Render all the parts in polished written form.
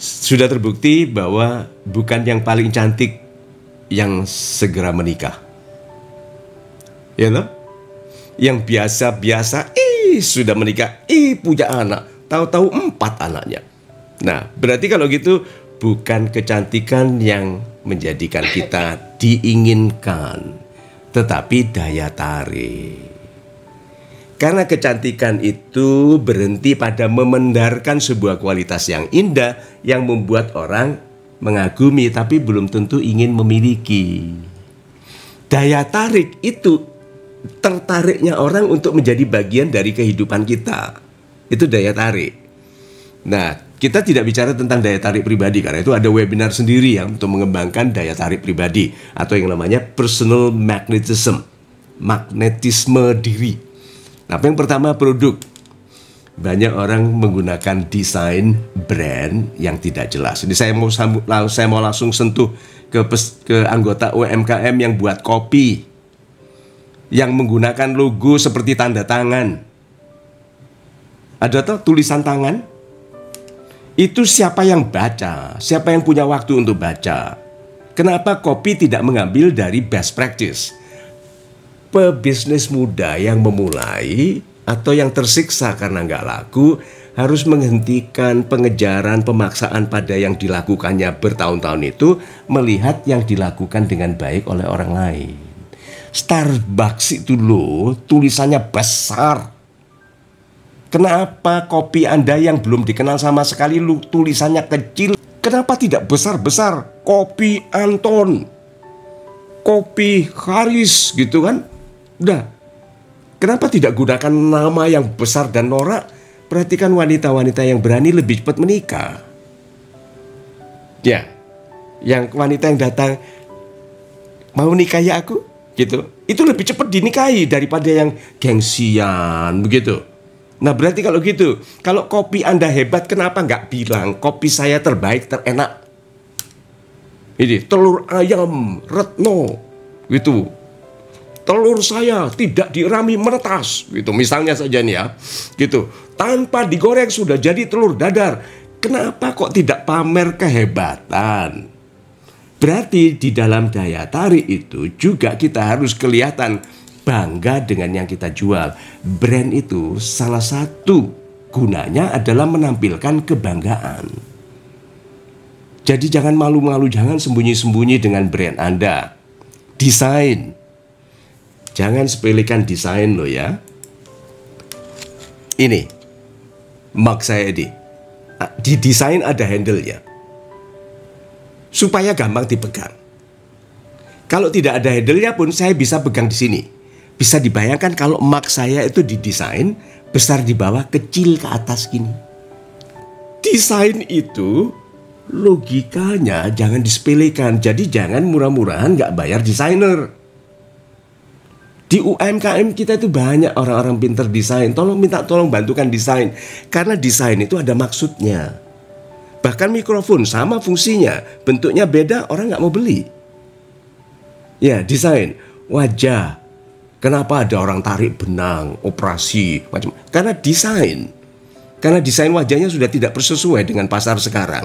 Sudah terbukti bahwa bukan yang paling cantik yang segera menikah. Ya loh? Yang biasa-biasa, sudah menikah, punya anak. Tahu-tahu 4 anaknya. Nah, berarti kalau gitu bukan kecantikan yang menjadikan kita diinginkan, tetapi daya tarik. Karena kecantikan itu berhenti pada memendarkan sebuah kualitas yang indah yang membuat orang mengagumi tapi belum tentu ingin memiliki. Daya tarik itu tertariknya orang untuk menjadi bagian dari kehidupan kita. Itu daya tarik. Nah, kita tidak bicara tentang daya tarik pribadi karena itu ada webinar sendiri ya untuk mengembangkan daya tarik pribadi atau yang namanya personal magnetism, magnetisme diri. Nah, yang pertama produk. Banyak orang menggunakan desain brand yang tidak jelas. Ini saya mau langsung sentuh ke anggota UMKM yang buat kopi, yang menggunakan logo seperti tanda tangan. Ada tuh tulisan tangan. Itu siapa yang baca? Siapa yang punya waktu untuk baca? Kenapa kopi tidak mengambil dari best practice? Pebisnis muda yang memulai atau yang tersiksa karena nggak laku harus menghentikan pengejaran pemaksaan pada yang dilakukannya bertahun-tahun itu, melihat yang dilakukan dengan baik oleh orang lain. Starbucks itu loh tulisannya besar. Kenapa kopi Anda yang belum dikenal sama sekali tulisannya kecil? Kenapa tidak besar-besar? Kopi Anton, kopi Haris gitu kan? Udah. Kenapa tidak gunakan nama yang besar dan norak? Perhatikan wanita-wanita yang berani lebih cepat menikah. Ya, yang wanita yang datang, mau nikahi aku? Gitu. Itu lebih cepat dinikahi daripada yang gengsian begitu. Nah, berarti kalau gitu, kalau kopi Anda hebat, kenapa nggak bilang kopi saya terbaik, terenak? Ini telur ayam Retno, gitu. Telur saya tidak dirami meretas, gitu. Misalnya saja nih ya, gitu. Tanpa digoreng sudah jadi telur dadar. Kenapa kok tidak pamer kehebatan? Berarti di dalam daya tarik itu juga kita harus kelihatan bangga dengan yang kita jual. Brand itu salah satu gunanya adalah menampilkan kebanggaan. Jadi jangan malu-malu, jangan sembunyi-sembunyi dengan brand Anda. Desain. Jangan sepelekan desain loh ya. Ini mug saya ini. Di desain ada handle-nya. Supaya gampang dipegang. Kalau tidak ada handle-nya pun saya bisa pegang di sini. Bisa dibayangkan kalau mug saya itu didesain besar di bawah, kecil ke atas gini. Desain itu logikanya jangan disepelekan. Jadi jangan murah-murahan nggak bayar desainer. Di UMKM kita itu banyak orang-orang pinter desain. Tolong bantukan desain. Karena desain itu ada maksudnya. Bahkan mikrofon sama fungsinya, bentuknya beda, orang nggak mau beli. Ya, desain wajah. Kenapa ada orang tarik benang, operasi, macam? Karena desain. Karena desain wajahnya sudah tidak bersesuai dengan pasar sekarang.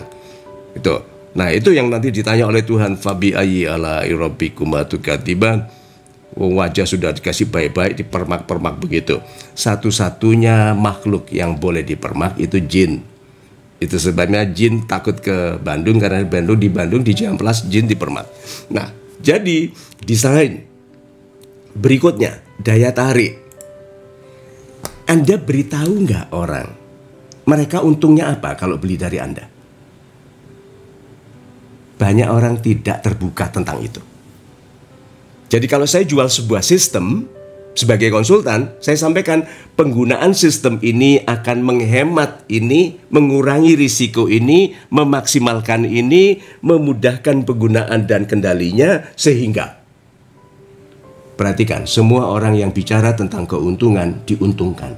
Itu. Nah, itu yang nanti ditanya oleh Tuhan, fabi ayyi ala rabbikum tukadiban. Wajah sudah dikasih baik-baik, dipermak-permak begitu. Satu-satunya makhluk yang boleh dipermak itu jin. Itu sebabnya jin takut ke Bandung, karena di Bandung di Ciamplas jin dipermak. Nah, jadi desain. Berikutnya, daya tarik. Anda beritahu nggak orang mereka untungnya apa kalau beli dari Anda? Banyak orang tidak terbuka tentang itu. Jadi kalau saya jual sebuah sistem sebagai konsultan, saya sampaikan penggunaan sistem ini akan menghemat ini, mengurangi risiko ini, memaksimalkan ini, memudahkan penggunaan dan kendalinya, sehingga perhatikan, semua orang yang bicara tentang keuntungan diuntungkan.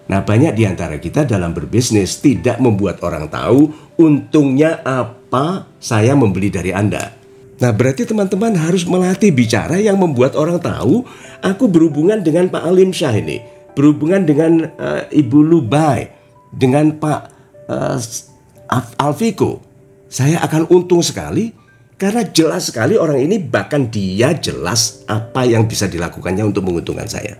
Nah, banyak di antara kita dalam berbisnis tidak membuat orang tahu untungnya apa saya membeli dari Anda. Nah, berarti teman-teman harus melatih bicara yang membuat orang tahu aku berhubungan dengan Pak Alim Syah ini, berhubungan dengan Ibu Lubai, dengan Pak Alviko, saya akan untung sekali karena jelas sekali orang ini, bahkan dia jelas apa yang bisa dilakukannya untuk menguntungkan saya.